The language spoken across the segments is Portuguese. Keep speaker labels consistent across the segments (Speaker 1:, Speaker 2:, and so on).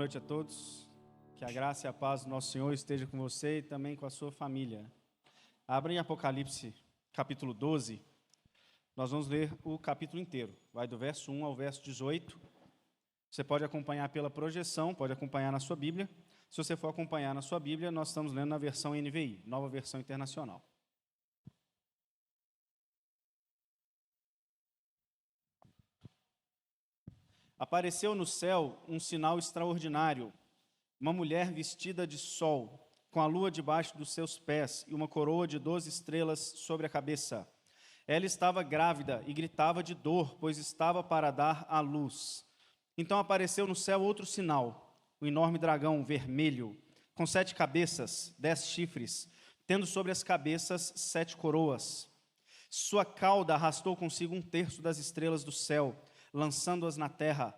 Speaker 1: noite a todos. Que a graça e a paz do nosso Senhor esteja com você e também com a sua família. Abra em Apocalipse, capítulo 12. Nós vamos ler o capítulo inteiro. Vai do verso 1 ao verso 18. Você pode acompanhar pela projeção, pode acompanhar na sua Bíblia. Se você for acompanhar na sua Bíblia, nós estamos lendo na versão NVI, Nova Versão Internacional. Apareceu no céu um sinal extraordinário, uma mulher vestida de sol, com a lua debaixo dos seus pés e uma coroa de 12 estrelas sobre a cabeça. Ela estava grávida e gritava de dor, pois estava para dar à luz. Então apareceu no céu outro sinal, um enorme dragão vermelho, com 7 cabeças, 10 chifres, tendo sobre as cabeças 7 coroas. Sua cauda arrastou consigo 1/3 das estrelas do céu, lançando-as na terra.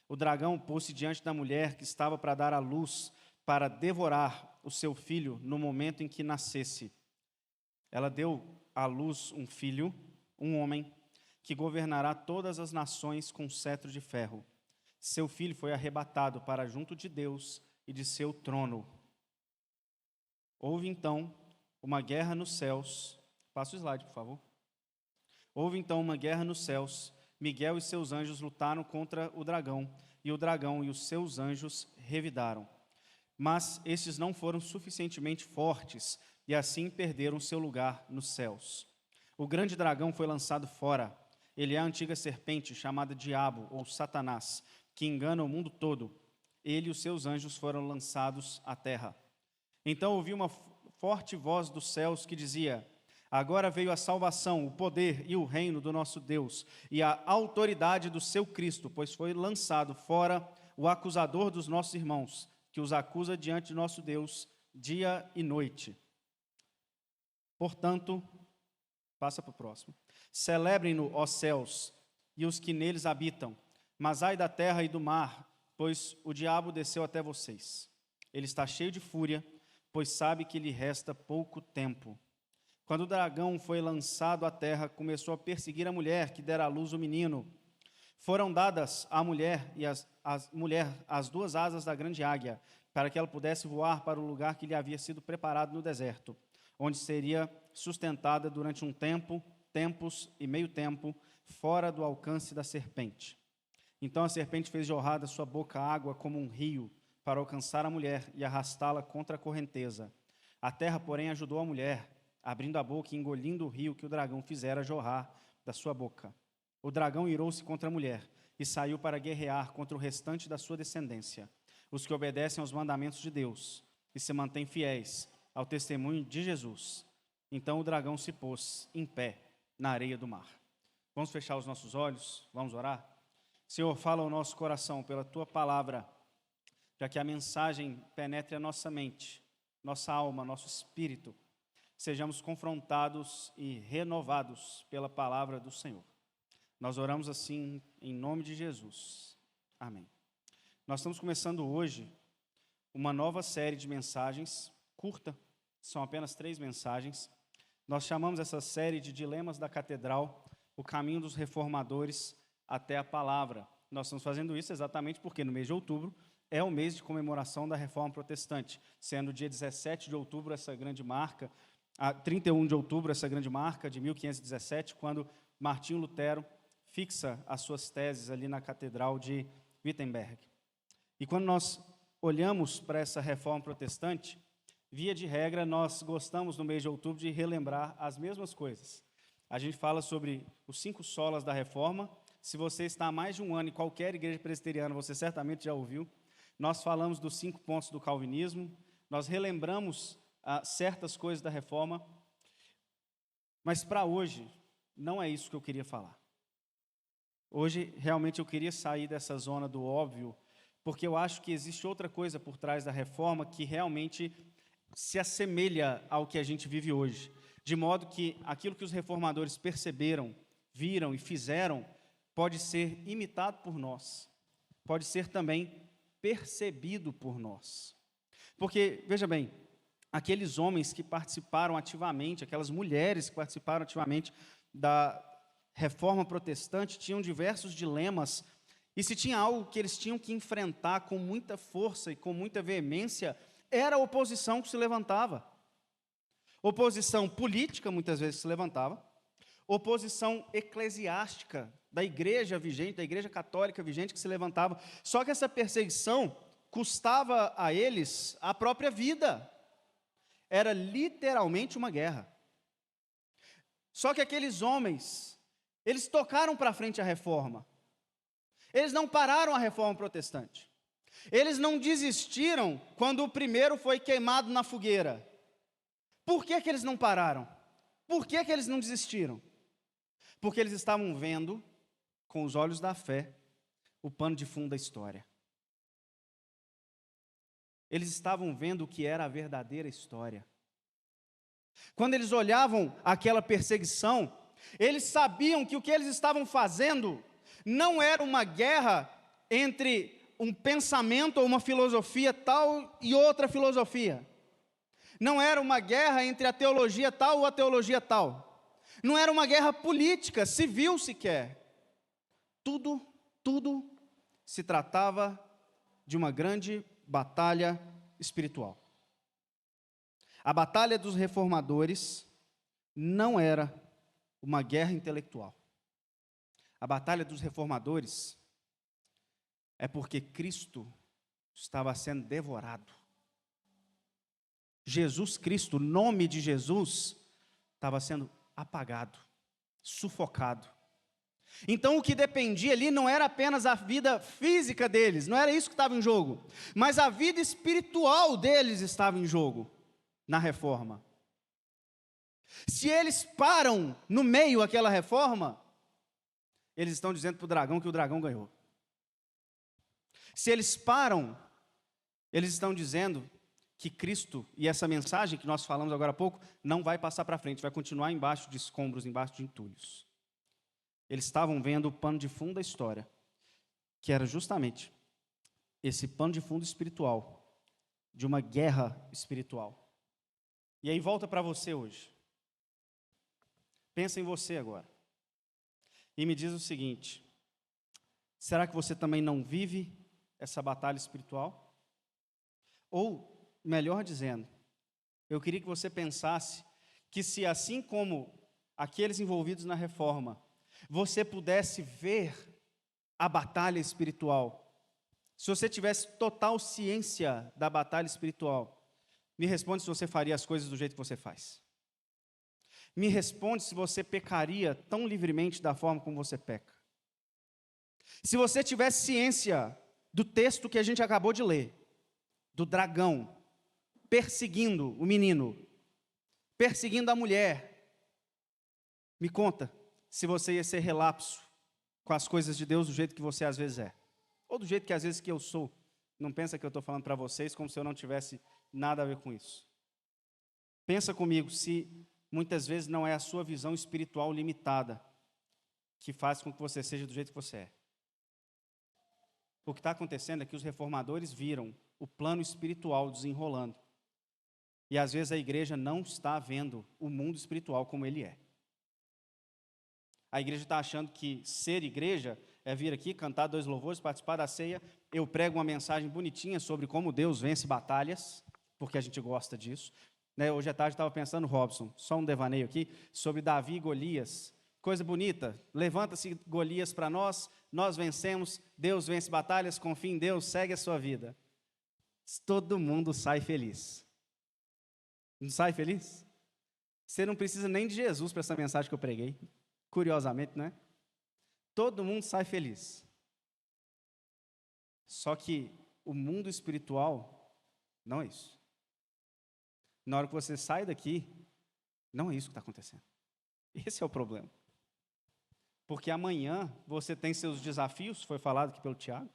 Speaker 1: O dragão pôs-se diante da mulher que estava para dar à luz, para devorar o seu filho no momento em que nascesse. Ela deu à luz um filho, um homem, que governará todas as nações com cetro de ferro. Seu filho foi arrebatado para junto de Deus e de seu trono. Houve então uma guerra nos céus. Passa o slide, por favor. Houve então uma guerra nos céus. Miguel e seus anjos lutaram contra o dragão, e o dragão e os seus anjos revidaram. Mas estes não foram suficientemente fortes, e assim perderam seu lugar nos céus. O grande dragão foi lançado fora. Ele é a antiga serpente, chamada Diabo, ou Satanás, que engana o mundo todo. Ele e os seus anjos foram lançados à terra. Então ouvi uma forte voz dos céus que dizia: agora veio a salvação, o poder e o reino do nosso Deus, e a autoridade do seu Cristo, pois foi lançado fora o acusador dos nossos irmãos, que os acusa diante de nosso Deus dia e noite. Portanto, passa para o próximo. Celebrem-no, ó céus, e os que neles habitam, mas ai da terra e do mar, pois o diabo desceu até vocês. Ele está cheio de fúria, pois sabe que lhe resta pouco tempo. Quando o dragão foi lançado à terra, começou a perseguir a mulher que dera à luz o menino. Foram dadas à mulher as 2 asas da grande águia, para que ela pudesse voar para o lugar que lhe havia sido preparado no deserto, onde seria sustentada durante um tempo, tempos e meio tempo, fora do alcance da serpente. Então a serpente fez jorrar da sua boca água como um rio, para alcançar a mulher e arrastá-la contra a correnteza. A terra, porém, ajudou a mulher, abrindo a boca e engolindo o rio que o dragão fizera jorrar da sua boca. O dragão irou-se contra a mulher e saiu para guerrear contra o restante da sua descendência, os que obedecem aos mandamentos de Deus e se mantêm fiéis ao testemunho de Jesus. Então o dragão se pôs em pé na areia do mar. Vamos fechar os nossos olhos, vamos orar? Senhor, fala ao nosso coração pela Tua palavra, para que a mensagem penetre a nossa mente, nossa alma, nosso espírito, sejamos confrontados e renovados pela palavra do Senhor. Nós oramos assim em nome de Jesus. Amém. Nós estamos começando hoje uma nova série de mensagens, curta, são apenas 3 mensagens. Nós chamamos essa série de Dilemas da Catedral, o caminho dos reformadores até a palavra. Nós estamos fazendo isso exatamente porque no mês de outubro é o mês de comemoração da Reforma Protestante, sendo dia 17 de outubro essa grande marca, 31 de outubro, essa grande marca de 1517, quando Martinho Lutero fixa as suas teses ali na Catedral de Wittenberg. E quando nós olhamos para essa reforma protestante, via de regra, nós gostamos no mês de outubro de relembrar as mesmas coisas. A gente fala sobre os 5 solas da reforma. Se você está há mais de um ano em qualquer igreja presbiteriana, você certamente já ouviu. Nós falamos dos 5 pontos do calvinismo, nós relembramos certas coisas da reforma, mas para hoje não é isso que eu queria falar. Hoje realmente eu queria sair dessa zona do óbvio, porque eu acho que existe outra coisa por trás da reforma que realmente se assemelha ao que a gente vive hoje, de modo que aquilo que os reformadores perceberam, viram e fizeram pode ser imitado por nós, pode ser também percebido por nós. Porque, veja bem, aqueles homens que participaram ativamente, aquelas mulheres que participaram ativamente da reforma protestante tinham diversos dilemas E se tinha algo que eles tinham que enfrentar com muita força e com muita veemência, era a oposição que se levantava. Oposição política, muitas vezes, se levantava. Oposição eclesiástica, da igreja vigente, da igreja católica vigente, que se levantava. Só que essa perseguição custava a eles a própria vida. Era literalmente uma guerra. Só que aqueles homens, eles tocaram para frente a reforma. Eles não pararam a reforma protestante. Eles não desistiram quando o primeiro foi queimado na fogueira. Por que eles não pararam? Por que eles não desistiram? Porque eles estavam vendo, com os olhos da fé, o pano de fundo da história. Eles estavam vendo o que era a verdadeira história. Quando eles olhavam aquela perseguição, eles sabiam que o que eles estavam fazendo não era uma guerra entre um pensamento ou uma filosofia tal e outra filosofia. Não era uma guerra entre a teologia tal ou a teologia tal. Não era uma guerra política, civil sequer. Tudo se tratava de uma grande batalha espiritual. A batalha dos reformadores não era uma guerra intelectual. A batalha dos reformadores é porque Cristo estava sendo devorado. Jesus Cristo, o nome de Jesus, estava sendo apagado, sufocado. Então o que dependia ali não era apenas a vida física deles, não era isso que estava em jogo, mas a vida espiritual deles estava em jogo, na reforma. Se eles param no meio daquela reforma, eles estão dizendo para o dragão que o dragão ganhou. Se eles param, eles estão dizendo que Cristo e essa mensagem que nós falamos agora há pouco não vai passar para frente, vai continuar embaixo de escombros, embaixo de entulhos. Eles estavam vendo o pano de fundo da história, que era justamente esse pano de fundo espiritual, de uma guerra espiritual. E aí volta para você hoje. Pensa em você agora. E me diz o seguinte: será que você também não vive essa batalha espiritual? Ou, melhor dizendo, eu queria que você pensasse que se assim como aqueles envolvidos na reforma, você pudesse ver a batalha espiritual, se você tivesse total ciência da batalha espiritual, me responde se você faria as coisas do jeito que você faz. Me responde se você pecaria tão livremente da forma como você peca. Se você tivesse ciência do texto que a gente acabou de ler, do dragão perseguindo o menino, perseguindo a mulher, me conta se você ia ser relapso com as coisas de Deus do jeito que você às vezes é, ou do jeito que às vezes que eu sou. Não pensa que eu estou falando para vocês como se eu não tivesse nada a ver com isso. Pensa comigo se muitas vezes não é a sua visão espiritual limitada que faz com que você seja do jeito que você é. O que está acontecendo é que os reformadores viram o plano espiritual desenrolando. E às vezes a igreja não está vendo o mundo espiritual como ele é. A igreja está achando que ser igreja é vir aqui, cantar 2 louvores, participar da ceia. Eu prego uma mensagem bonitinha sobre como Deus vence batalhas, porque a gente gosta disso. Hoje à tarde eu estava pensando, Robson, só um devaneio aqui, sobre Davi e Golias. Coisa bonita, levanta-se Golias para nós, nós vencemos, Deus vence batalhas, confia em Deus, segue a sua vida. Todo mundo sai feliz. Não sai feliz? Você não precisa nem de Jesus para essa mensagem que eu preguei. Curiosamente, não é? Todo mundo sai feliz. Só que o mundo espiritual não é isso. Na hora que você sai daqui, não é isso que está acontecendo. Esse é o problema. Porque amanhã você tem seus desafios, foi falado aqui pelo Tiago,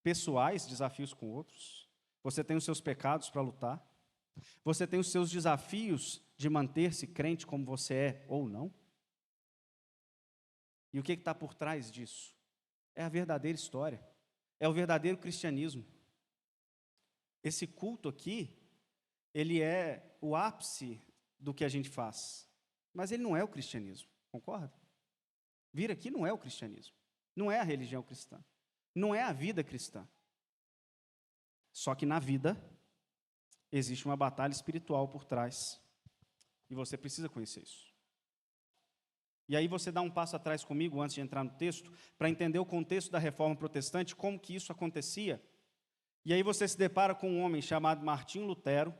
Speaker 1: pessoais, desafios com outros. Você tem os seus pecados para lutar. Você tem os seus desafios de manter-se crente como você é ou não. E o que está por trás disso? É a verdadeira história. É o verdadeiro cristianismo. Esse culto aqui, ele é o ápice do que a gente faz. Mas ele não é o cristianismo, concorda? Vir aqui não é o cristianismo. Não é a religião cristã. não é a vida cristã. Só que na vida existe uma batalha espiritual por trás. E você precisa conhecer isso. E aí você dá um passo atrás comigo, antes de entrar no texto, para entender o contexto da Reforma Protestante, como que isso acontecia. E aí você se depara com um homem chamado Martinho Lutero.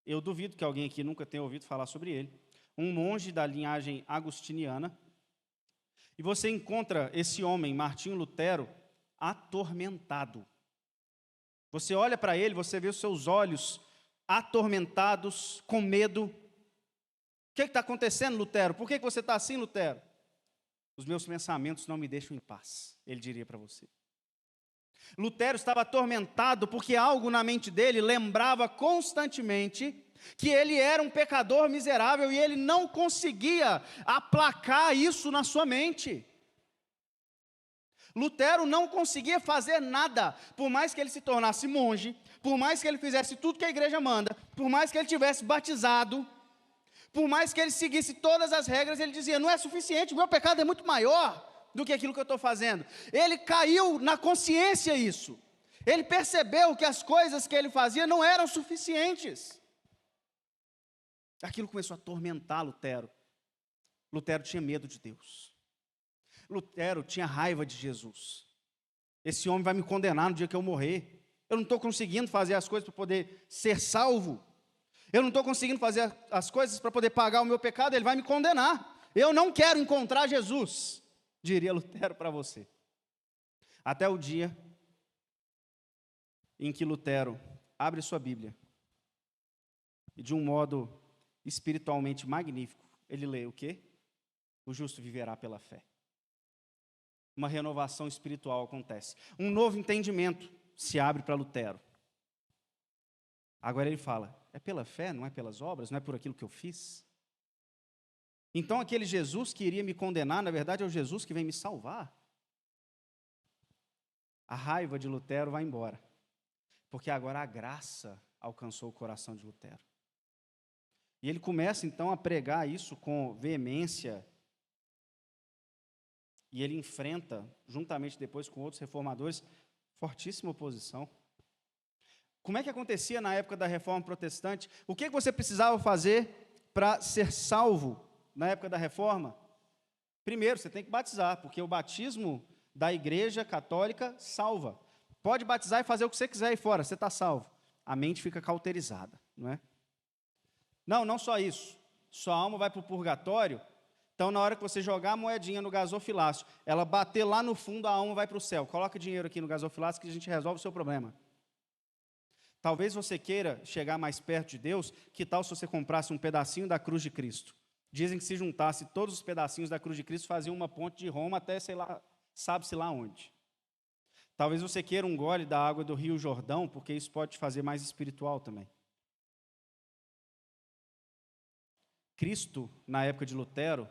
Speaker 1: Eu duvido que alguém aqui nunca tenha ouvido falar sobre ele. Um monge da linhagem agustiniana. E você encontra esse homem, Martinho Lutero, atormentado. Você olha para ele, você vê os seus olhos atormentados, com medo. O que está acontecendo, Lutero? Por que você está assim, Lutero? Os meus pensamentos não me deixam em paz, ele diria para você. Lutero estava atormentado porque algo na mente dele lembrava constantemente que ele era um pecador miserável e ele não conseguia aplacar isso na sua mente. Lutero não conseguia fazer nada, por mais que ele se tornasse monge, por mais que ele fizesse tudo que a igreja manda, por mais que ele tivesse batizado, por mais que ele seguisse todas as regras, ele dizia, não é suficiente, o meu pecado é muito maior do que aquilo que eu estou fazendo. Ele caiu na consciência isso. Ele percebeu que as coisas que ele fazia não eram suficientes. Aquilo começou a atormentar Lutero. Lutero tinha medo de Deus. Lutero tinha raiva de Jesus. Esse homem vai me condenar no dia que eu morrer. Eu não estou conseguindo fazer as coisas para poder ser salvo. Eu não estou conseguindo fazer as coisas para poder pagar o meu pecado, ele vai me condenar. Eu não quero encontrar Jesus, diria Lutero para você. Até o dia em que Lutero abre sua Bíblia e de um modo espiritualmente magnífico, ele lê o quê? O justo viverá pela fé. Uma renovação espiritual acontece. Um novo entendimento se abre para Lutero. Agora ele fala, é pela fé, não é pelas obras, não é por aquilo que eu fiz? Então aquele Jesus que iria me condenar, na verdade é o Jesus que vem me salvar. A raiva de Lutero vai embora, porque agora a graça alcançou o coração de Lutero. E ele começa então a pregar isso com veemência, e ele enfrenta, juntamente depois com outros reformadores, fortíssima oposição. Como é que acontecia na época da Reforma Protestante? O que você precisava fazer para ser salvo na época da Reforma? Primeiro, você tem que batizar, porque o batismo da Igreja Católica salva. Pode batizar e fazer o que você quiser aí fora, você está salvo. A mente fica cauterizada, não é? Não só isso. Sua alma vai para o purgatório. Então, na hora que você jogar a moedinha no gasofilácio, ela bater lá no fundo, a alma vai para o céu. Coloca dinheiro aqui no gasofilácio que a gente resolve o seu problema. Talvez você queira chegar mais perto de Deus, que tal se você comprasse um pedacinho da cruz de Cristo? Dizem que se juntasse todos os pedacinhos da cruz de Cristo, faziam uma ponte de Roma até, sei lá, sabe-se lá onde. Talvez você queira um gole da água do Rio Jordão, porque isso pode te fazer mais espiritual também. Cristo, na época de Lutero,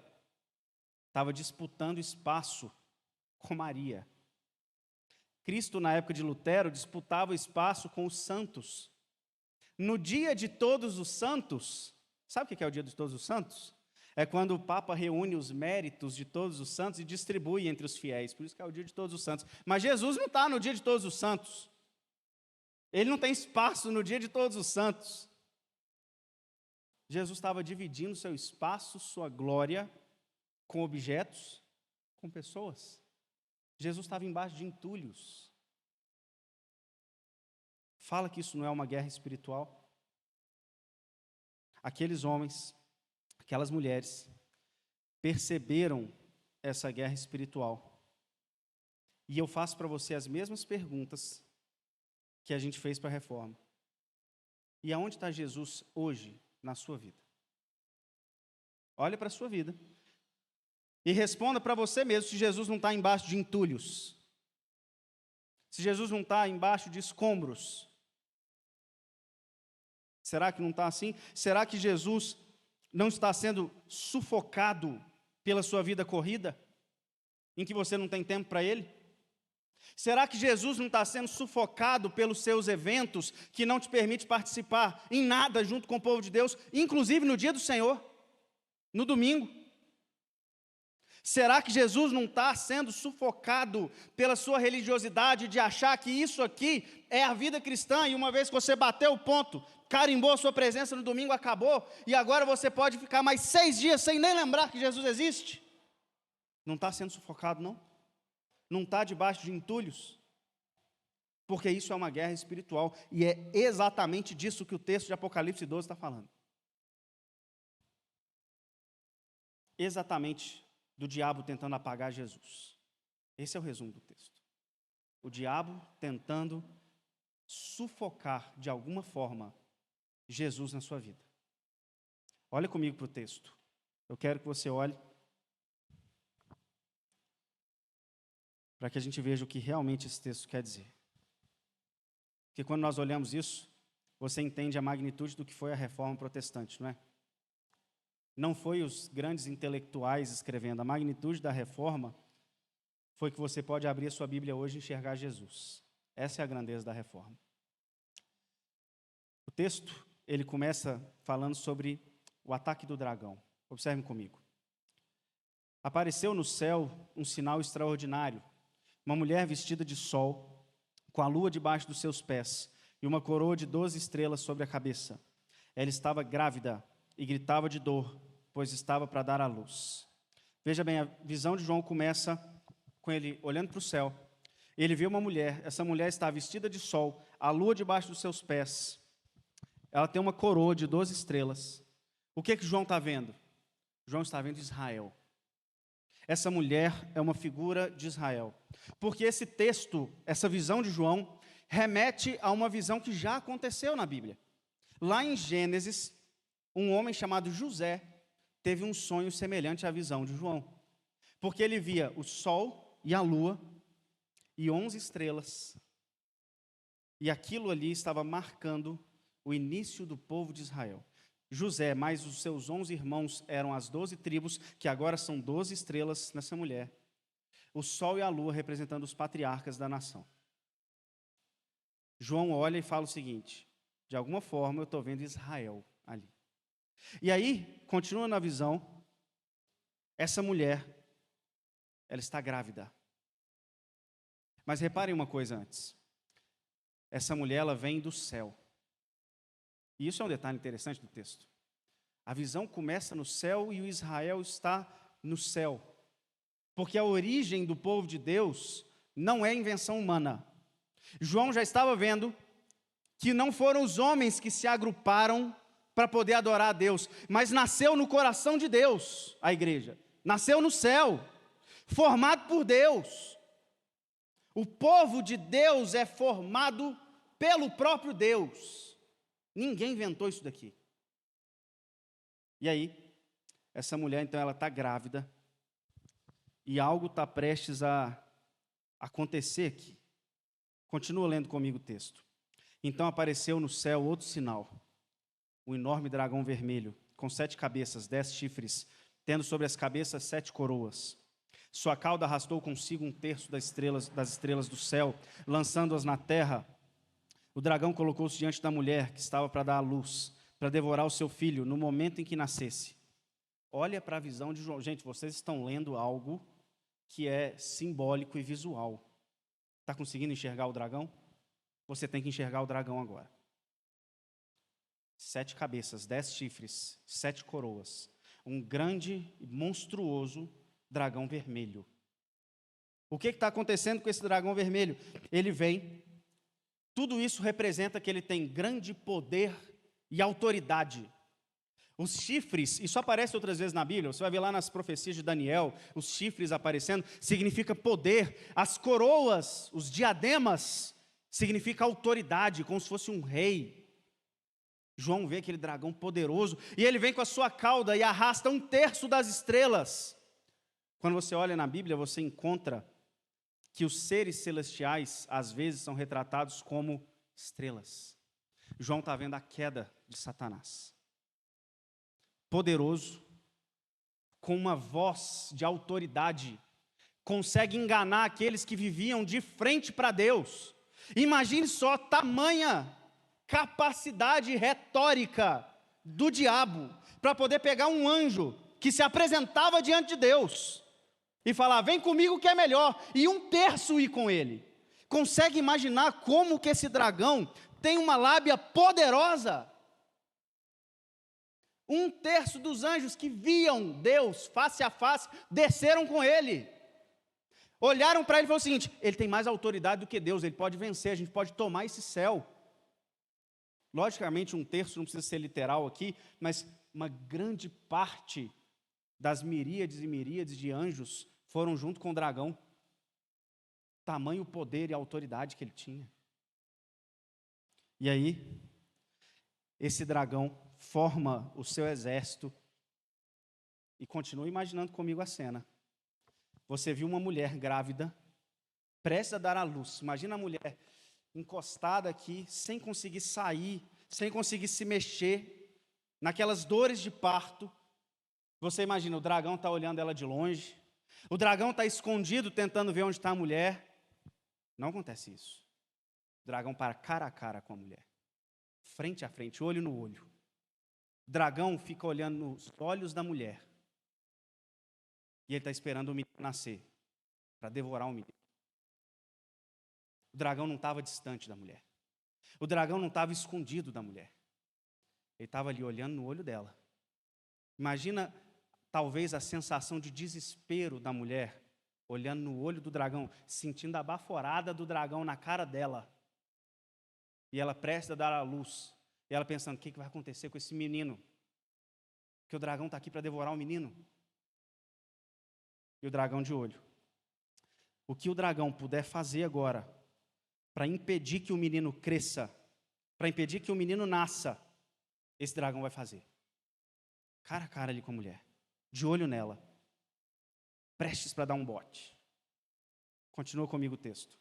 Speaker 1: estava disputando espaço com Maria. Cristo, na época de Lutero, disputava espaço com os santos. No dia de todos os santos, sabe o que é o dia de todos os santos? É quando o Papa reúne os méritos de todos os santos e distribui entre os fiéis. Por isso que é o dia de todos os santos. Mas Jesus não está no dia de todos os santos. Ele não tem espaço no dia de todos os santos. Jesus estava dividindo seu espaço, sua glória, com objetos, com pessoas. Jesus estava embaixo de entulhos. Fala que isso não é uma guerra espiritual. Aqueles homens, aquelas mulheres, perceberam essa guerra espiritual. E eu faço para você as mesmas perguntas que a gente fez para a Reforma. E aonde está Jesus hoje na sua vida? Olha para a sua vida. E responda para você mesmo se Jesus não está embaixo de entulhos. Se Jesus não está embaixo de escombros. Será que não está assim? Será que Jesus não está sendo sufocado pela sua vida corrida? Em que você não tem tempo para Ele? Será que Jesus não está sendo sufocado pelos seus eventos que não te permite participar em nada junto com o povo de Deus, inclusive no dia do Senhor, no domingo? Será que Jesus não está sendo sufocado pela sua religiosidade de achar que isso aqui é a vida cristã e uma vez que você bateu o ponto, carimbou a sua presença no domingo, acabou, e agora você pode ficar mais 6 dias sem nem lembrar que Jesus existe? Não está sendo sufocado, não? Não está debaixo de entulhos? Porque isso é uma guerra espiritual, e é exatamente disso que o texto de Apocalipse 12 está falando. Exatamente do diabo tentando apagar Jesus. Esse é o resumo do texto. O diabo tentando sufocar de alguma forma Jesus na sua vida. Olha comigo para o texto. Eu quero que você olhe para que a gente veja o que realmente esse texto quer dizer. Porque quando nós olhamos isso, você entende a magnitude do que foi a reforma protestante, não é? Não foi os grandes intelectuais escrevendo. A magnitude da reforma foi que você pode abrir a sua Bíblia hoje e enxergar Jesus. Essa é a grandeza da reforma. O texto, ele começa falando sobre o ataque do dragão. Observem comigo. Apareceu no céu um sinal extraordinário. Uma mulher vestida de sol, com a lua debaixo dos seus pés, e uma coroa de 12 estrelas sobre a cabeça. Ela estava grávida e gritava de dor, pois estava para dar à luz. Veja bem, a visão de João começa com ele olhando para o céu. Ele vê uma mulher, essa mulher está vestida de sol, a lua debaixo dos seus pés. Ela tem uma coroa de 12 estrelas. O que João está vendo? João está vendo Israel. Essa mulher é uma figura de Israel. Porque esse texto, essa visão de João, remete a uma visão que já aconteceu na Bíblia. Lá em Gênesis, um homem chamado José teve um sonho semelhante à visão de João. Porque ele via o sol e a lua e 11 estrelas. E aquilo ali estava marcando o início do povo de Israel. José, mais os seus 11 irmãos, eram as 12 tribos, que agora são 12 estrelas nessa mulher. O sol e a lua representando os patriarcas da nação. João olha e fala o seguinte: de alguma forma eu estou vendo Israel ali. E aí, continua na visão, essa mulher, ela está grávida. Mas reparem uma coisa antes. Essa mulher, ela vem do céu. E isso é um detalhe interessante do texto. A visão começa no céu e o Israel está no céu. Porque a origem do povo de Deus não é invenção humana. João já estava vendo que não foram os homens que se agruparam para poder adorar a Deus, mas nasceu no coração de Deus a igreja. Nasceu no céu, formado por Deus. O povo de Deus é formado pelo próprio Deus. Ninguém inventou isso daqui. E aí, essa mulher, então, ela está grávida, e algo está prestes a acontecer aqui. Continua lendo comigo o texto. Então apareceu no céu outro sinal, um enorme dragão vermelho, com 7 cabeças, 10 chifres, tendo sobre as cabeças 7 coroas. Sua cauda arrastou consigo 1/3 das estrelas do céu, lançando-as na terra. O dragão colocou-se diante da mulher que estava para dar à luz, para devorar o seu filho no momento em que nascesse. Olha para a visão de João. Gente, vocês estão lendo algo que é simbólico e visual. Está conseguindo enxergar o dragão? Você tem que enxergar o dragão agora. 7 cabeças, 10 chifres, 7 coroas. Um grande e monstruoso dragão vermelho. O que está acontecendo com esse dragão vermelho? Ele vem, tudo isso representa que ele tem grande poder e autoridade. Os chifres, isso aparece outras vezes na Bíblia, você vai ver lá nas profecias de Daniel, os chifres aparecendo, significa poder. As coroas, os diademas, significa autoridade, como se fosse um rei. João vê aquele dragão poderoso, e ele vem com a sua cauda e arrasta 1/3 das estrelas. Quando você olha na Bíblia, você encontra que os seres celestiais, às vezes, são retratados como estrelas. João está vendo a queda de Satanás. Poderoso, com uma voz de autoridade, consegue enganar aqueles que viviam de frente para Deus. Imagine só tamanha capacidade retórica do diabo para poder pegar um anjo que se apresentava diante de Deus e falar, vem comigo que é melhor, e um terço ir com ele. Consegue imaginar como que esse dragão tem uma lábia poderosa? Um terço dos anjos que viam Deus face a face, desceram com ele. Olharam para ele e falaram o seguinte, ele tem mais autoridade do que Deus, ele pode vencer, a gente pode tomar esse céu. Logicamente, um terço não precisa ser literal aqui, mas uma grande parte das miríades e miríades de anjos foram junto com o dragão. Tamanho poder e autoridade que ele tinha. E aí, esse dragão forma o seu exército e continua imaginando comigo a cena. Você viu uma mulher grávida, prestes a dar à luz. Imagina a mulher encostada aqui, sem conseguir sair, sem conseguir se mexer, naquelas dores de parto. Você imagina, o dragão está olhando ela de longe, o dragão está escondido, tentando ver onde está a mulher. Não acontece isso. O dragão para cara a cara com a mulher, frente a frente, olho no olho. O dragão fica olhando nos olhos da mulher, e ele está esperando o menino nascer, para devorar o menino. O dragão não estava distante da mulher. O dragão não estava escondido da mulher. Ele estava ali olhando no olho dela. Imagina, talvez, a sensação de desespero da mulher, olhando no olho do dragão, sentindo a baforada do dragão na cara dela. E ela prestes a dar à luz. E ela pensando, o que vai acontecer com esse menino? Que o dragão está aqui para devorar o menino. E o dragão de olho. O que o dragão puder fazer agora, para impedir que o menino cresça, para impedir que o menino nasça, esse dragão vai fazer. Cara a cara ali com a mulher, de olho nela, prestes para dar um bote. Continua comigo o texto.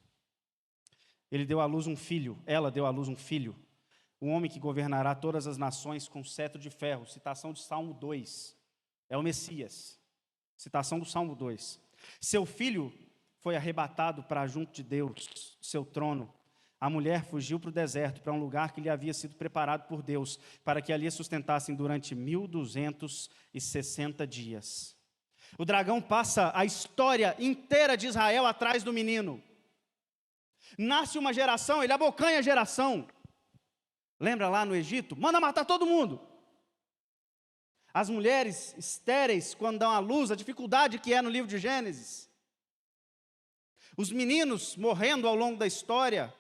Speaker 1: Ele deu à luz um filho, ela deu à luz um filho, um homem que governará todas as nações com cetro de ferro. Citação de Salmo 2, é o Messias. Citação do Salmo 2. Seu filho foi arrebatado para junto de Deus, seu trono. A mulher fugiu para o deserto, para um lugar que lhe havia sido preparado por Deus, para que ali a sustentassem durante 1260 dias. O dragão passa a história inteira de Israel atrás do menino. Nasce uma geração, ele abocanha a geração. Lembra lá no Egito? Manda matar todo mundo. As mulheres estéreis, quando dão à luz, a dificuldade que é no livro de Gênesis. Os meninos morrendo ao longo da história.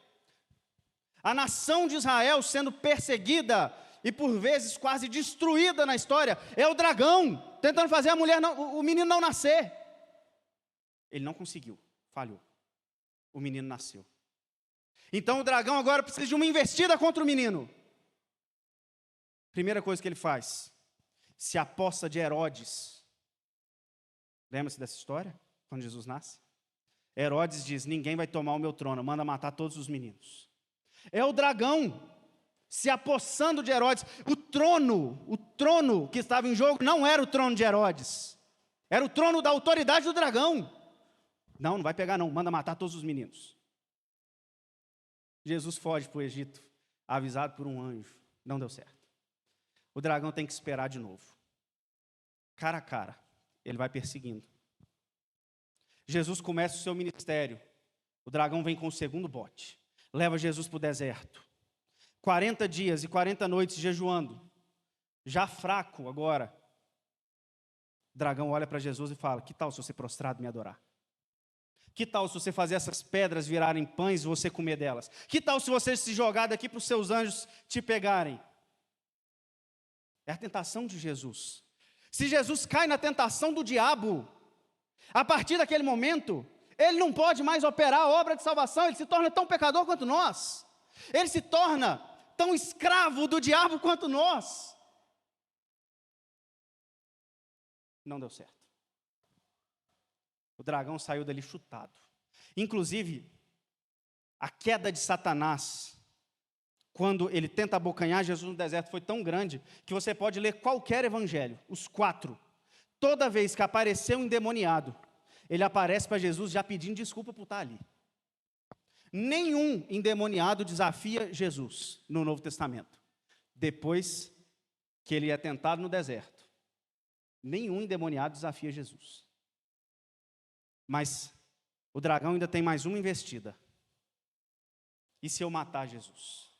Speaker 1: A nação de Israel sendo perseguida e por vezes quase destruída na história. É o dragão tentando fazer o menino não nascer. Ele não conseguiu, falhou. O menino nasceu. Então o dragão agora precisa de uma investida contra o menino. Primeira coisa que ele faz, se aposta de Herodes. Lembra-se dessa história? Quando Jesus nasce? Herodes diz, ninguém vai tomar o meu trono, manda matar todos os meninos. É o dragão se apossando de Herodes. O trono que estava em jogo não era o trono de Herodes. Era o trono da autoridade do dragão. Não vai pegar não, manda matar todos os meninos. Jesus foge para o Egito, avisado por um anjo. Não deu certo. O dragão tem que esperar de novo. Cara a cara, ele vai perseguindo. Jesus começa o seu ministério. O dragão vem com o segundo bote. Leva Jesus para o deserto. 40 dias e 40 noites jejuando. Já fraco agora. O dragão olha para Jesus e fala, que tal se você prostrado me adorar? Que tal se você fazer essas pedras virarem pães e você comer delas? Que tal se você se jogar daqui para os seus anjos te pegarem? É a tentação de Jesus. Se Jesus cai na tentação do diabo, a partir daquele momento, ele não pode mais operar a obra de salvação, ele se torna tão pecador quanto nós. Ele se torna tão escravo do diabo quanto nós. Não deu certo. O dragão saiu dali chutado. Inclusive, a queda de Satanás, quando ele tenta abocanhar Jesus no deserto, foi tão grande, que você pode ler qualquer evangelho, os 4. Toda vez que apareceu um endemoniado, ele aparece para Jesus já pedindo desculpa por estar ali. Nenhum endemoniado desafia Jesus no Novo Testamento, depois que ele é tentado no deserto. Nenhum endemoniado desafia Jesus. Mas o dragão ainda tem mais uma investida. E se eu matar Jesus?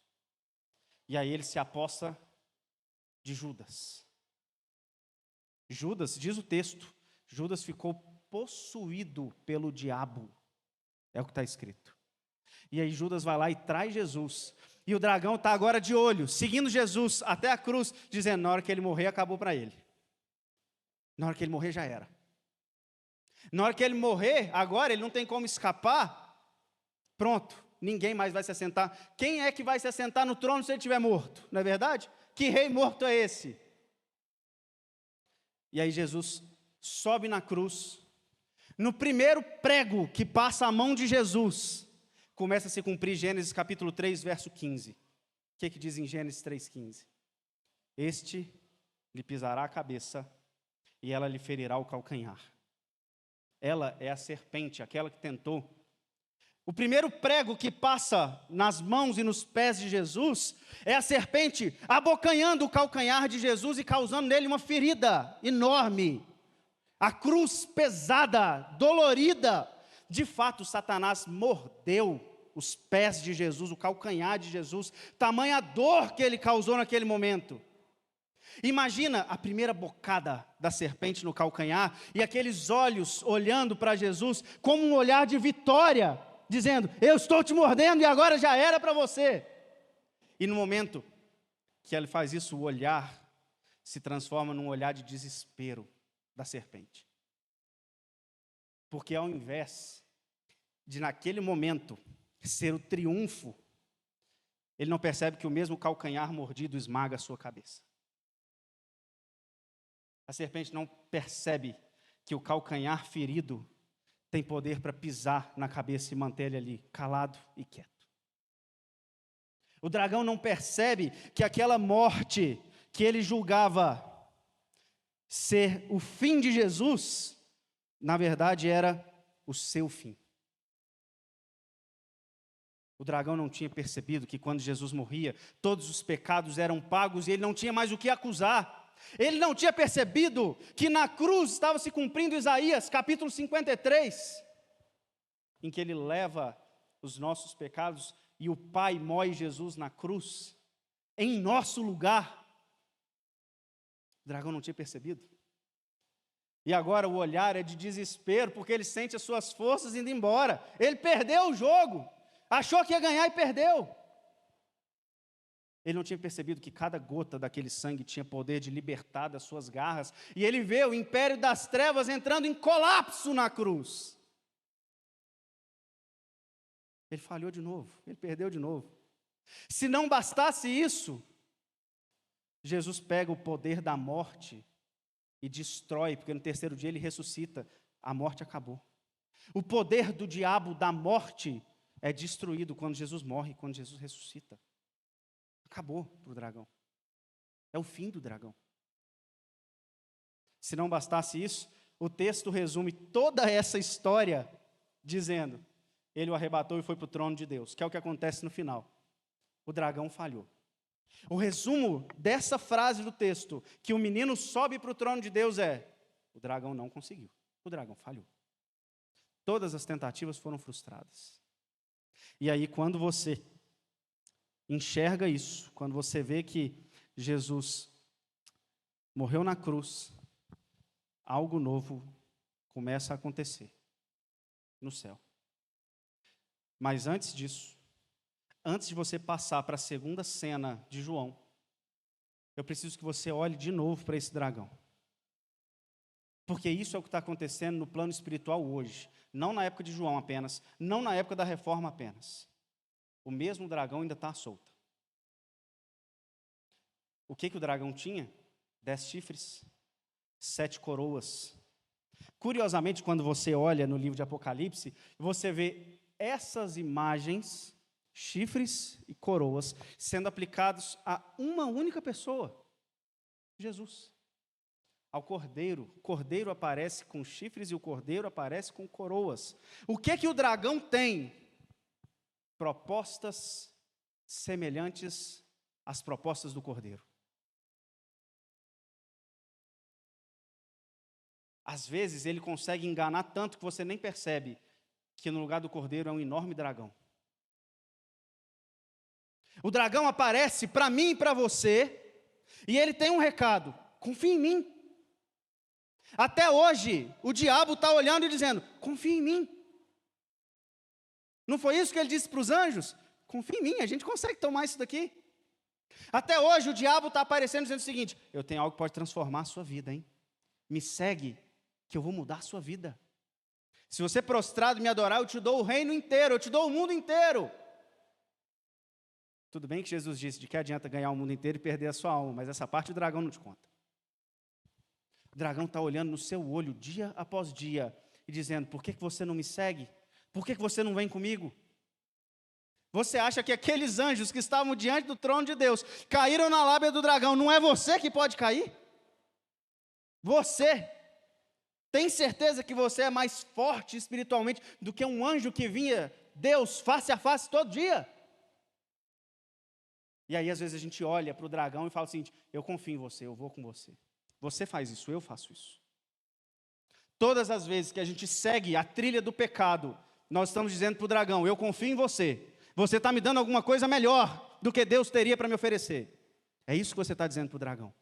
Speaker 1: E aí ele se aposta de Judas. Judas, diz o texto, Judas ficou possuído pelo diabo. É o que está escrito. E aí Judas vai lá e traz Jesus. E o dragão está agora de olho, seguindo Jesus até a cruz, dizendo, na hora que ele morrer, acabou para ele. Na hora que ele morrer, já era. Na hora que ele morrer, agora ele não tem como escapar. Pronto, ninguém mais vai se assentar. Quem é que vai se assentar no trono se ele estiver morto? Não é verdade? Que rei morto é esse? E aí Jesus sobe na cruz. No primeiro prego que passa a mão de Jesus, começa a se cumprir Gênesis capítulo 3, verso 15. O que diz em Gênesis 3,15? Este lhe pisará a cabeça e ela lhe ferirá o calcanhar. Ela é a serpente, aquela que tentou. O primeiro prego que passa nas mãos e nos pés de Jesus é a serpente abocanhando o calcanhar de Jesus e causando nele uma ferida enorme. A cruz pesada, dolorida. De fato, Satanás mordeu os pés de Jesus, o calcanhar de Jesus, tamanha dor que ele causou naquele momento. Imagina a primeira bocada da serpente no calcanhar e aqueles olhos olhando para Jesus como um olhar de vitória, dizendo, eu estou te mordendo e agora já era para você. E no momento que ele faz isso, o olhar se transforma num olhar de desespero da serpente. Porque ao invés de naquele momento ser o triunfo, ele não percebe que o mesmo calcanhar mordido esmaga a sua cabeça. A serpente não percebe que o calcanhar ferido tem poder para pisar na cabeça e manter ele ali, calado e quieto. O dragão não percebe que aquela morte que ele julgava ser o fim de Jesus, na verdade era o seu fim. O dragão não tinha percebido que quando Jesus morria, todos os pecados eram pagos e ele não tinha mais o que acusar. Ele não tinha percebido que na cruz estava se cumprindo Isaías, capítulo 53, em que ele leva os nossos pecados e o Pai moe Jesus na cruz, em nosso lugar. O dragão não tinha percebido. E agora o olhar é de desespero, porque ele sente as suas forças indo embora. Ele perdeu o jogo. Achou que ia ganhar e perdeu. Ele não tinha percebido que cada gota daquele sangue tinha poder de libertar das suas garras. E ele vê o império das trevas entrando em colapso na cruz. Ele falhou de novo, ele perdeu de novo. Se não bastasse isso, Jesus pega o poder da morte e destrói, porque no terceiro dia ele ressuscita. A morte acabou. O poder do diabo da morte é destruído quando Jesus morre, quando Jesus ressuscita. Acabou para o dragão. É o fim do dragão. Se não bastasse isso, o texto resume toda essa história dizendo, ele o arrebatou e foi para o trono de Deus, que é o que acontece no final. O dragão falhou. O resumo dessa frase do texto, que o menino sobe para o trono de Deus é, o dragão não conseguiu, o dragão falhou. Todas as tentativas foram frustradas. E aí, quando você enxerga isso, quando você vê que Jesus morreu na cruz, algo novo começa a acontecer no céu. Mas antes disso, antes de você passar para a segunda cena de João, eu preciso que você olhe de novo para esse dragão. Porque isso é o que está acontecendo no plano espiritual hoje. Não na época de João apenas, não na época da reforma apenas. O mesmo dragão ainda está solto. O que o dragão tinha? 10 chifres, 7 coroas. Curiosamente, quando você olha no livro de Apocalipse, você vê essas imagens, chifres e coroas, sendo aplicados a uma única pessoa, Jesus. Ao cordeiro. O cordeiro aparece com chifres e o cordeiro aparece com coroas. O que o dragão tem? Propostas semelhantes às propostas do cordeiro. Às vezes ele consegue enganar tanto que você nem percebe que no lugar do cordeiro é um enorme dragão. O dragão aparece para mim e para você, e ele tem um recado: confia em mim. Até hoje, o diabo está olhando e dizendo: confia em mim. Não foi isso que ele disse para os anjos? Confia em mim, a gente consegue tomar isso daqui. Até hoje, o diabo está aparecendo dizendo o seguinte: eu tenho algo que pode transformar a sua vida, hein? Me segue, que eu vou mudar a sua vida. Se você prostrado me adorar, eu te dou o reino inteiro, eu te dou o mundo inteiro. Tudo bem que Jesus disse: de que adianta ganhar o mundo inteiro e perder a sua alma, mas essa parte o dragão não te conta. O dragão está olhando no seu olho dia após dia e dizendo: por que você não me segue? Por que você não vem comigo? Você acha que aqueles anjos que estavam diante do trono de Deus caíram na lábia do dragão? Não é você que pode cair? Você tem certeza que você é mais forte espiritualmente do que um anjo que vinha Deus face a face todo dia? E aí às vezes a gente olha para o dragão e fala o seguinte: eu confio em você, eu vou com você. Você faz isso, eu faço isso. Todas as vezes que a gente segue a trilha do pecado, nós estamos dizendo para o dragão: eu confio em você. Você está me dando alguma coisa melhor do que Deus teria para me oferecer. É isso que você está dizendo para o dragão.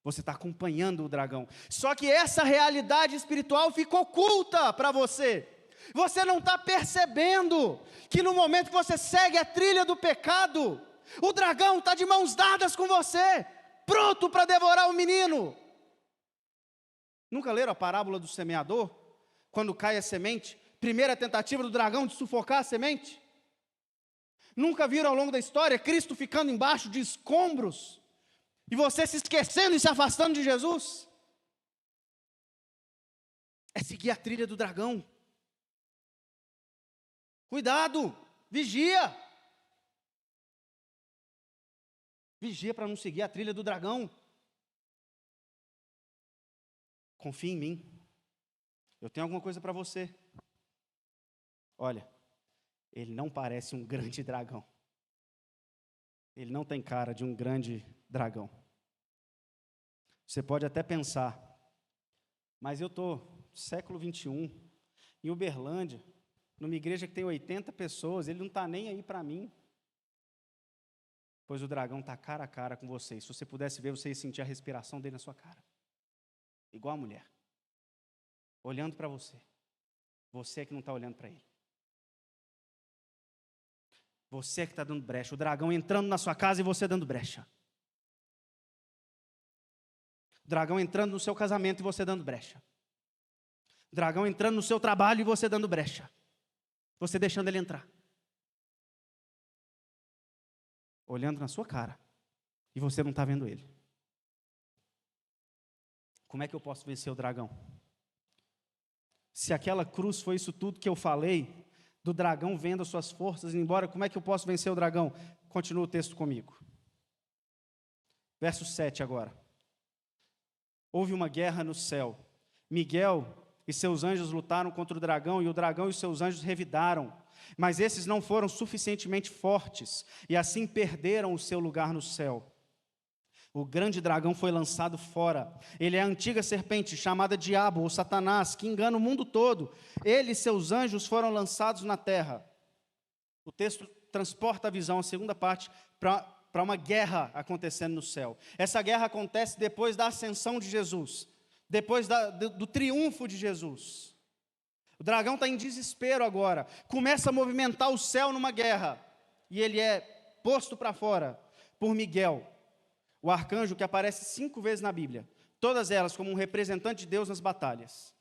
Speaker 1: Você está acompanhando o dragão. Só que essa realidade espiritual fica oculta para você. Você não está percebendo que no momento que você segue a trilha do pecado, o dragão está de mãos dadas com você, pronto para devorar o menino. Nunca leram a parábola do semeador? Quando cai a semente, primeira tentativa do dragão de sufocar a semente? Nunca viram ao longo da história Cristo ficando embaixo de escombros e você se esquecendo e se afastando de Jesus? É seguir a trilha do dragão. Cuidado, vigia. Vigia para não seguir a trilha do dragão. Confie em mim. Eu tenho alguma coisa para você. Olha, ele não parece um grande dragão. Ele não tem cara de um grande dragão. Você pode até pensar: mas eu estou no século 21, em Uberlândia, numa igreja que tem 80 pessoas, ele não está nem aí para mim. Pois o dragão está cara a cara com você. Se você pudesse ver, você ia sentir a respiração dele na sua cara. Igual a mulher. Olhando para você. Você é que não está olhando para ele. Você é que está dando brecha. O dragão entrando na sua casa e você dando brecha. O dragão entrando no seu casamento e você dando brecha. O dragão entrando no seu trabalho e você dando brecha. Você deixando ele entrar. Olhando na sua cara. E você não está vendo ele. Como é que eu posso vencer o dragão? Se aquela cruz foi isso tudo que eu falei, do dragão vendo as suas forças indo embora, como é que eu posso vencer o dragão? Continua o texto comigo. Verso 7 agora. Houve uma guerra no céu. Miguel e seus anjos lutaram contra o dragão, e o dragão e seus anjos revidaram. Mas esses não foram suficientemente fortes, e assim perderam o seu lugar no céu. O grande dragão foi lançado fora. Ele é a antiga serpente, chamada Diabo ou Satanás, que engana o mundo todo. Ele e seus anjos foram lançados na terra. O texto transporta a visão, a segunda parte, para uma guerra acontecendo no céu. Essa guerra acontece depois da ascensão de Jesus, depois do triunfo de Jesus. O dragão está em desespero agora, começa a movimentar o céu numa guerra, e ele é posto para fora por Miguel, o arcanjo que aparece 5 vezes na Bíblia, todas elas como um representante de Deus nas batalhas.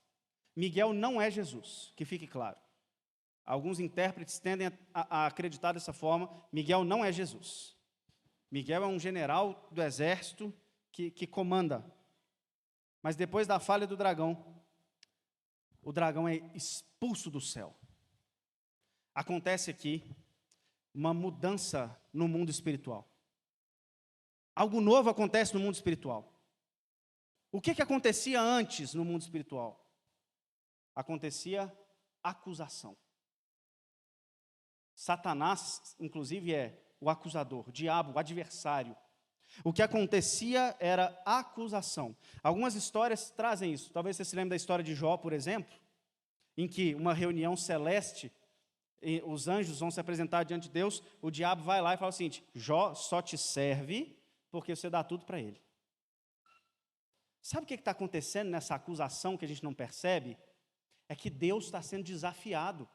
Speaker 1: Miguel não é Jesus, que fique claro. Alguns intérpretes tendem a acreditar dessa forma. Miguel não é Jesus. Miguel é um general do exército que comanda. Mas depois da falha do dragão, o dragão é expulso do céu. Acontece aqui uma mudança no mundo espiritual. Algo novo acontece no mundo espiritual. O que acontecia antes no mundo espiritual? Acontecia acusação. Satanás, inclusive, é o acusador, o diabo, o adversário. O que acontecia era acusação. Algumas histórias trazem isso. Talvez você se lembre da história de Jó, por exemplo, em que uma reunião celeste, os anjos vão se apresentar diante de Deus, o diabo vai lá e fala o seguinte: Jó só te serve porque você dá tudo para ele. Sabe o que está acontecendo nessa acusação que a gente não percebe? É que Deus está sendo desafiado.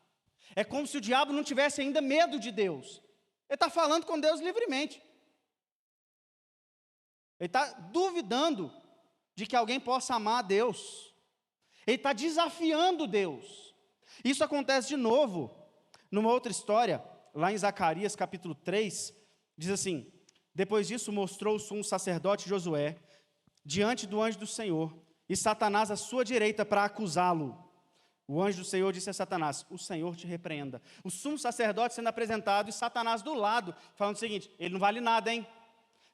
Speaker 1: É como se o diabo não tivesse ainda medo de Deus. Ele está falando com Deus livremente. Ele está duvidando de que alguém possa amar a Deus. Ele está desafiando Deus. Isso acontece de novo numa outra história, lá em Zacarias capítulo 3, diz assim: depois disso mostrou o sumo sacerdote Josué diante do anjo do Senhor, e Satanás à sua direita para acusá-lo. O anjo do Senhor disse a Satanás: o Senhor te repreenda. O sumo sacerdote sendo apresentado e Satanás do lado, falando o seguinte: ele não vale nada, hein?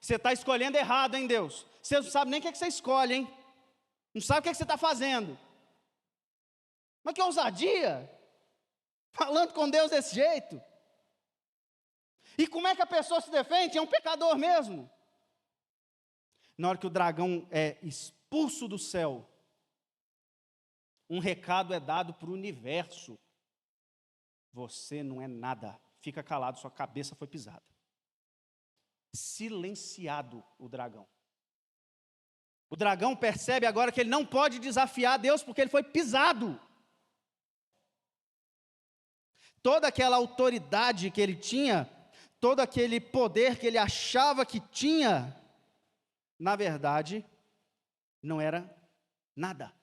Speaker 1: Você está escolhendo errado, hein, Deus? Você não sabe nem o que você escolhe, hein? Não sabe o que você está fazendo. Mas que ousadia! Falando com Deus desse jeito. E como é que a pessoa se defende? É um pecador mesmo. Na hora que o dragão é expulso do céu, um recado é dado para o universo: você não é nada, fica calado, sua cabeça foi pisada. Silenciado o dragão. O dragão percebe agora que ele não pode desafiar Deus porque ele foi pisado. Toda aquela autoridade que ele tinha, todo aquele poder que ele achava que tinha, na verdade, não era nada.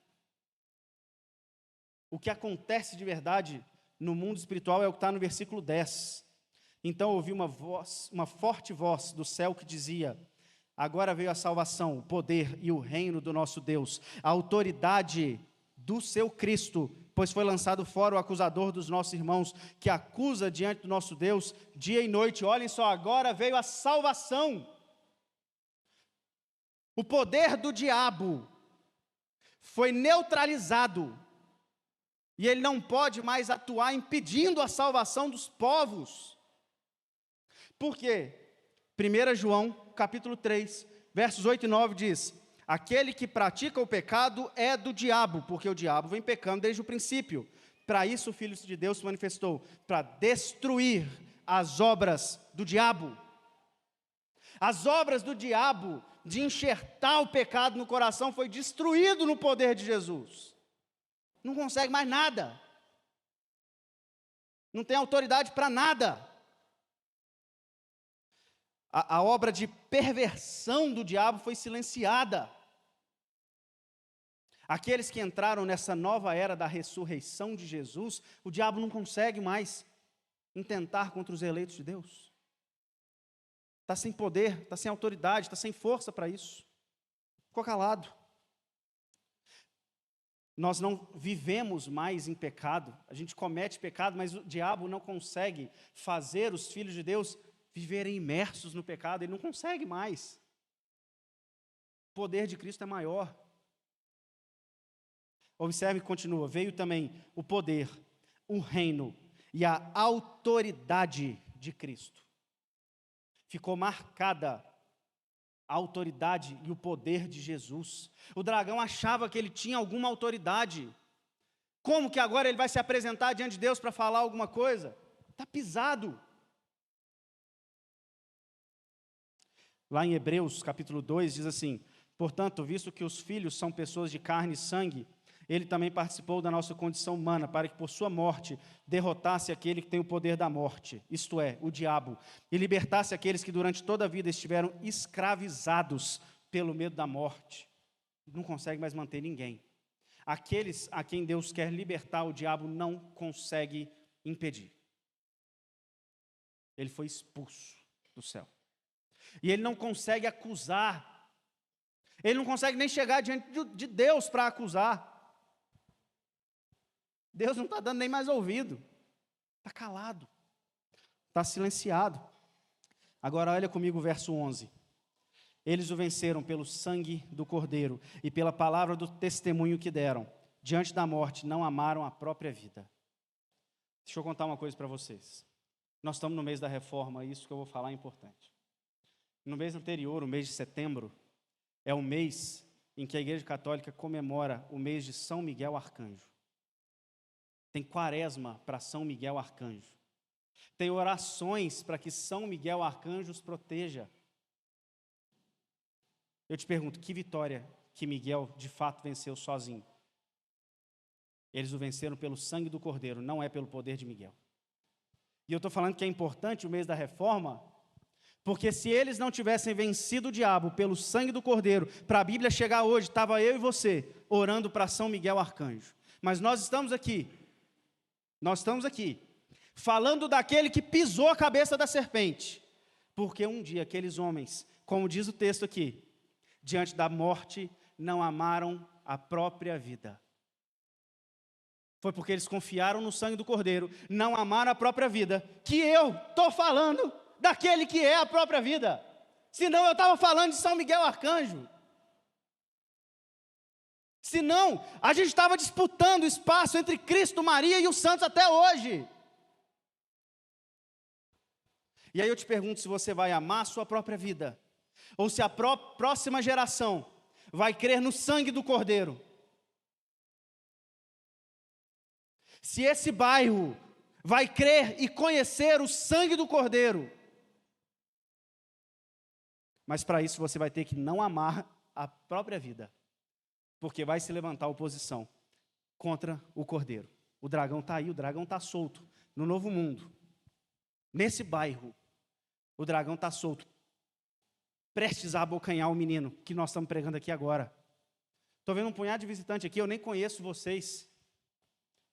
Speaker 1: O que acontece de verdade no mundo espiritual é o que está no versículo 10. Então ouvi uma forte voz do céu que dizia: agora veio a salvação, o poder e o reino do nosso Deus, a autoridade do seu Cristo, pois foi lançado fora o acusador dos nossos irmãos, que acusa diante do nosso Deus dia e noite. Olhem só, agora veio a salvação. O poder do diabo foi neutralizado, e ele não pode mais atuar impedindo a salvação dos povos. Por quê? 1 João, capítulo 3, versos 8 e 9 diz: aquele que pratica o pecado é do diabo, porque o diabo vem pecando desde o princípio. Para isso o Filho de Deus se manifestou, para destruir as obras do diabo. As obras do diabo de enxertar o pecado no coração foi destruído no poder de Jesus. Não consegue mais nada. Não tem autoridade para nada. A obra de perversão do diabo foi silenciada. Aqueles que entraram nessa nova era da ressurreição de Jesus, o diabo não consegue mais intentar contra os eleitos de Deus. Está sem poder, está sem autoridade, está sem força para isso. Ficou calado. Nós não vivemos mais em pecado, a gente comete pecado, mas o diabo não consegue fazer os filhos de Deus viverem imersos no pecado, ele não consegue mais. O poder de Cristo é maior. Observe que continua: veio também o poder, o reino e a autoridade de Cristo. Ficou marcada a autoridade e o poder de Jesus. O dragão achava que ele tinha alguma autoridade. Como que agora ele vai se apresentar diante de Deus para falar alguma coisa? Está pisado. Lá em Hebreus, capítulo 2, diz assim: portanto, visto que os filhos são pessoas de carne e sangue, ele também participou da nossa condição humana, para que por sua morte derrotasse aquele que tem o poder da morte, isto é, o diabo, e libertasse aqueles que durante toda a vida estiveram escravizados pelo medo da morte. Não consegue mais manter ninguém. Aqueles a quem Deus quer libertar, o diabo não consegue impedir. Ele foi expulso do céu. E ele não consegue acusar. Ele não consegue nem chegar diante de Deus para acusar. Deus não está dando nem mais ouvido. Está calado. Está silenciado. Agora olha comigo o verso 11. Eles o venceram pelo sangue do Cordeiro e pela palavra do testemunho que deram. Diante da morte, não amaram a própria vida. Deixa eu contar uma coisa para vocês. Nós estamos no mês da reforma, e isso que eu vou falar é importante. No mês anterior, o mês de setembro, é o mês em que a Igreja Católica comemora o mês de São Miguel Arcanjo. Tem quaresma para São Miguel Arcanjo. Tem orações para que São Miguel Arcanjo os proteja. Eu te pergunto, que vitória que Miguel de fato venceu sozinho? Eles o venceram pelo sangue do Cordeiro, não é pelo poder de Miguel. E eu estou falando que é importante o mês da reforma, porque se eles não tivessem vencido o diabo pelo sangue do Cordeiro, para a Bíblia chegar hoje, estava eu e você orando para São Miguel Arcanjo. Mas nós estamos aqui, falando daquele que pisou a cabeça da serpente, porque um dia aqueles homens, como diz o texto aqui, diante da morte, não amaram a própria vida. Foi porque eles confiaram no sangue do Cordeiro, não amaram a própria vida, que eu estou falando daquele que é a própria vida. Senão eu estava falando de São Miguel Arcanjo. Senão a gente estava disputando o espaço entre Cristo, Maria e os santos até hoje. E aí eu te pergunto se você vai amar a sua própria vida, ou se a próxima geração vai crer no sangue do Cordeiro. Se esse bairro vai crer e conhecer o sangue do Cordeiro. Mas para isso você vai ter que não amar a própria vida, porque vai se levantar oposição contra o Cordeiro. O dragão está aí, o dragão está solto no novo mundo. Nesse bairro, o dragão está solto, prestes a abocanhar o menino que nós estamos pregando aqui agora. Estou vendo um punhado de visitante aqui, eu nem conheço vocês.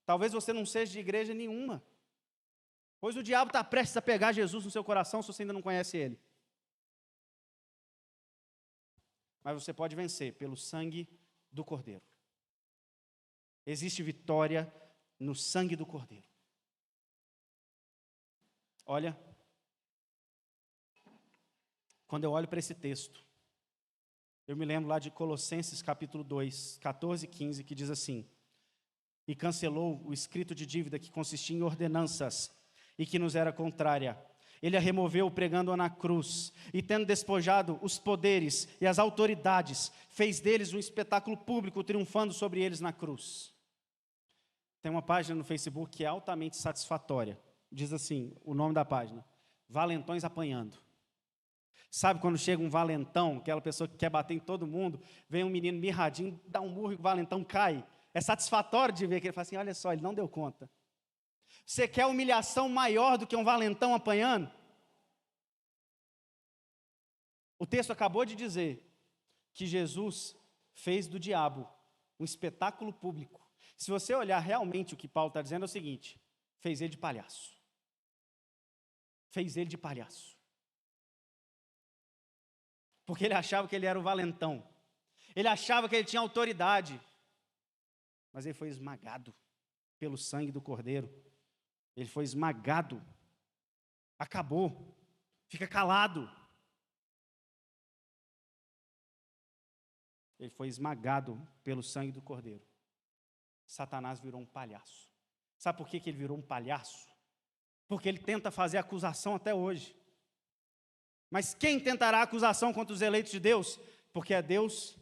Speaker 1: Talvez você não seja de igreja nenhuma, pois o diabo está prestes a pegar Jesus no seu coração se você ainda não conhece ele. Mas você pode vencer pelo sangue do Cordeiro. Existe vitória no sangue do Cordeiro. Olha, quando eu olho para esse texto, eu me lembro lá de Colossenses capítulo 2, 14 e 15, que diz assim: e cancelou o escrito de dívida que consistia em ordenanças e que nos era contrária. Ele a removeu pregando-a na cruz, e tendo despojado os poderes e as autoridades, fez deles um espetáculo público, triunfando sobre eles na cruz. Tem uma página no Facebook que é altamente satisfatória. Diz assim, o nome da página: Valentões apanhando. Sabe quando chega um valentão, aquela pessoa que quer bater em todo mundo, vem um menino mirradinho, dá um murro e o valentão cai. É satisfatório de ver que ele fala assim, olha só, ele não deu conta. Você quer humilhação maior do que um valentão apanhando? O texto acabou de dizer que Jesus fez do diabo um espetáculo público. Se você olhar realmente o que Paulo está dizendo é o seguinte: fez ele de palhaço. Fez ele de palhaço. Porque ele achava que ele era o valentão. Ele achava que ele tinha autoridade. Mas ele foi esmagado pelo sangue do Cordeiro. Ele foi esmagado. Acabou. Fica calado. Ele foi esmagado pelo sangue do Cordeiro. Satanás virou um palhaço. Sabe por que ele virou um palhaço? Porque ele tenta fazer acusação até hoje. Mas quem tentará acusação contra os eleitos de Deus? Porque é Deus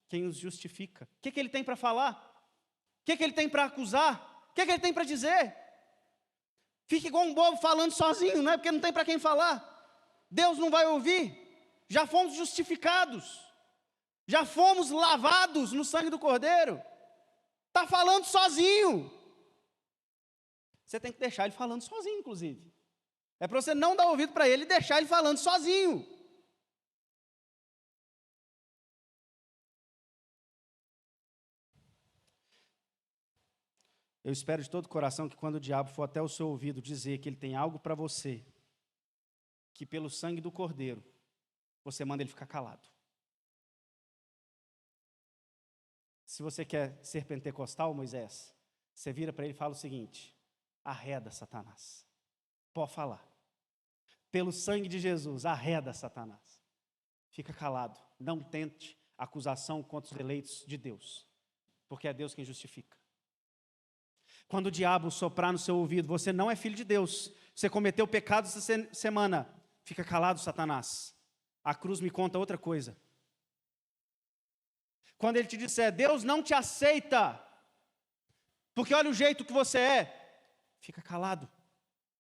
Speaker 1: quem os justifica. O que ele tem para falar? O que ele tem para acusar? O que ele tem para dizer? Fica igual um bobo falando sozinho, não é? Porque não tem para quem falar. Deus não vai ouvir. Já fomos justificados. Já fomos lavados no sangue do Cordeiro. Está falando sozinho. Você tem que deixar ele falando sozinho, inclusive. É para você não dar ouvido para ele e deixar ele falando sozinho. Eu espero de todo o coração que quando o diabo for até o seu ouvido dizer que ele tem algo para você, que pelo sangue do Cordeiro, você manda ele ficar calado. Se você quer ser pentecostal, Moisés, você vira para ele e fala o seguinte: arreda, Satanás. Pode falar. Pelo sangue de Jesus, arreda, Satanás. Fica calado. Não tente acusação contra os eleitos de Deus, porque é Deus quem justifica. Quando o diabo soprar no seu ouvido, você não é filho de Deus, você cometeu pecado essa semana, fica calado, Satanás. a cruz me conta outra coisa. Quando ele te disser, Deus não te aceita, porque olha o jeito que você é, fica calado.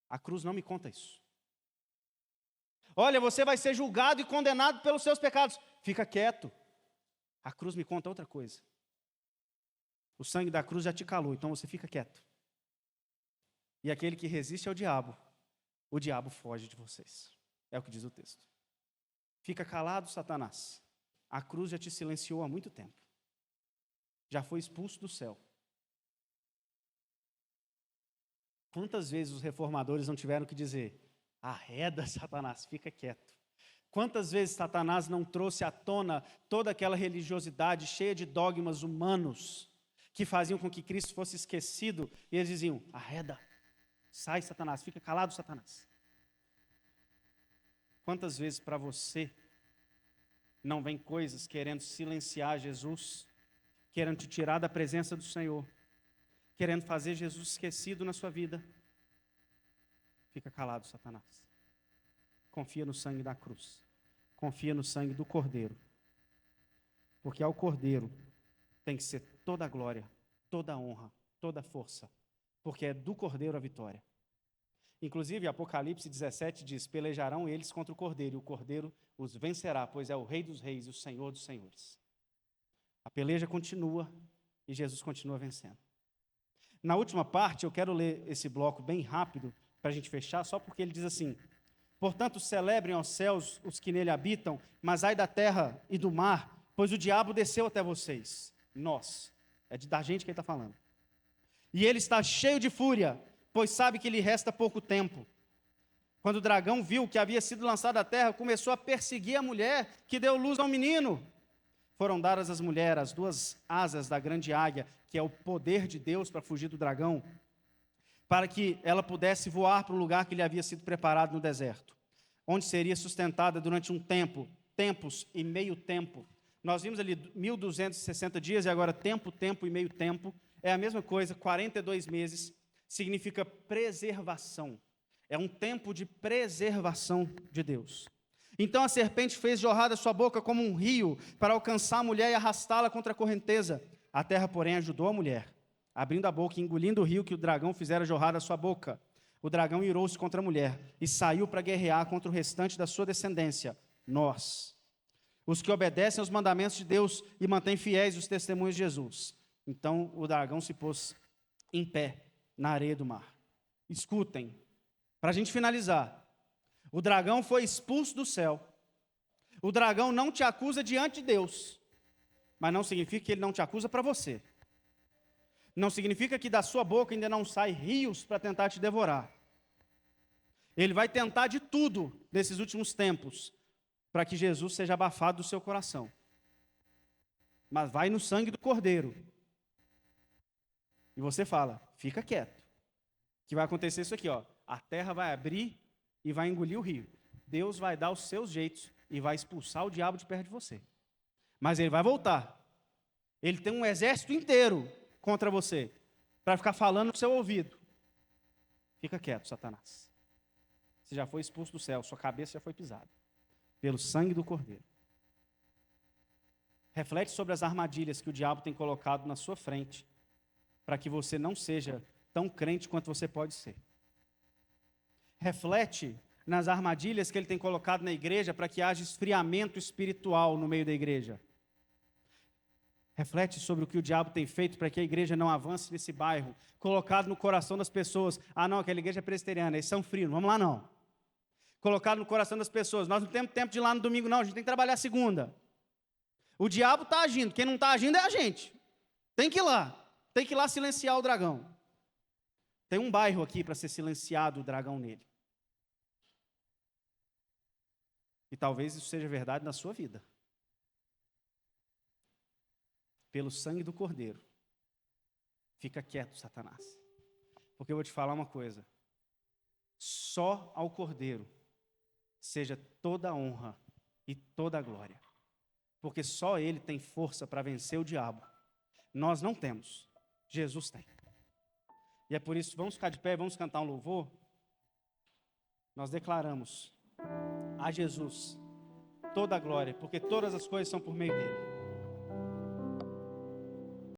Speaker 1: A cruz não me conta isso. Olha, você vai ser julgado e condenado pelos seus pecados. Fica quieto. A cruz me conta outra coisa. O sangue da cruz já te calou, então você fica quieto. E aquele que resiste ao diabo, o diabo foge de vocês. É o que diz o texto. Fica calado, Satanás. A cruz já te silenciou há muito tempo. Já foi expulso do céu. Quantas vezes os reformadores não tiveram que dizer, arreda, Satanás, fica quieto. Quantas vezes Satanás não trouxe à tona toda aquela religiosidade cheia de dogmas humanos que faziam com que Cristo fosse esquecido, e eles diziam, arreda, sai, Satanás, fica calado, Satanás. Quantas vezes para você não vem coisas querendo silenciar Jesus, querendo te tirar da presença do Senhor, querendo fazer Jesus esquecido na sua vida? Fica calado, Satanás. Confia no sangue da cruz. Confia no sangue do Cordeiro. Porque ao Cordeiro tem que ser toda a glória, toda a honra, toda a força. Porque é do Cordeiro a vitória. Inclusive, Apocalipse 17 diz, pelejarão eles contra o Cordeiro, e o Cordeiro os vencerá, pois é o Rei dos Reis e o Senhor dos Senhores. A peleja continua e Jesus continua vencendo. Na última parte, eu quero ler esse bloco bem rápido, para a gente fechar, só porque ele diz assim, portanto, celebrem aos céus os que nele habitam, mas ai da terra e do mar, pois o diabo desceu até vocês. Nós. É da gente que ele está falando. E ele está cheio de fúria, pois sabe que lhe resta pouco tempo. Quando o dragão viu que havia sido lançado à terra, começou a perseguir a mulher que deu luz ao menino. Foram dadas às mulheres as 2 asas da grande águia, que é o poder de Deus para fugir do dragão, para que ela pudesse voar para o lugar que lhe havia sido preparado no deserto, onde seria sustentada durante um tempo, tempos e meio tempo. Nós vimos ali 1260 dias e agora tempo, tempo e meio tempo. É a mesma coisa, 42 meses, significa preservação. É um tempo de preservação de Deus. Então a serpente fez jorrar da sua boca como um rio para alcançar a mulher e arrastá-la contra a correnteza. A terra, porém, ajudou a mulher, abrindo a boca e engolindo o rio que o dragão fizera jorrar da sua boca. O dragão irou-se contra a mulher e saiu para guerrear contra o restante da sua descendência, nós, os que obedecem aos mandamentos de Deus e mantêm fiéis os testemunhos de Jesus. Então o dragão se pôs em pé na areia do mar. Escutem, para a gente finalizar, o dragão foi expulso do céu. O dragão não te acusa diante de Deus, mas não significa que ele não te acusa para você. Não significa que da sua boca ainda não sai rios para tentar te devorar. Ele vai tentar de tudo nesses últimos tempos, para que Jesus seja abafado do seu coração. Mas vai no sangue do Cordeiro. E você fala, fica quieto. Que vai acontecer isso aqui, ó. A terra vai abrir e vai engolir o rio. Deus vai dar os seus jeitos e vai expulsar o diabo de perto de você. Mas ele vai voltar. Ele tem um exército inteiro contra você, para ficar falando no seu ouvido. Fica quieto, Satanás. Você já foi expulso do céu, sua cabeça já foi pisada, pelo sangue do Cordeiro. Reflete sobre as armadilhas que o diabo tem colocado na sua frente, para que você não seja tão crente quanto você pode ser. Reflete nas armadilhas que ele tem colocado na igreja, para que haja esfriamento espiritual no meio da igreja. Reflete sobre o que o diabo tem feito para que a igreja não avance nesse bairro, colocado no coração das pessoas. Ah, não, aquela igreja é presbiteriana, eles são frios, vamos lá não. Colocado no coração das pessoas, nós não temos tempo de ir lá no domingo não, a gente tem que trabalhar segunda. O diabo está agindo, quem não está agindo é a gente. Tem que ir lá silenciar o dragão. Tem um bairro aqui para ser silenciado o dragão nele. E talvez isso seja verdade na sua vida. Pelo sangue do Cordeiro. Fica quieto, Satanás. Porque eu vou te falar uma coisa. Só ao Cordeiro seja toda a honra e toda a glória. Porque só Ele tem força para vencer o diabo. Nós não temos. Jesus tem. E é por isso, vamos ficar de pé, vamos cantar um louvor. Nós declaramos a Jesus toda a glória, porque todas as coisas são por meio dele.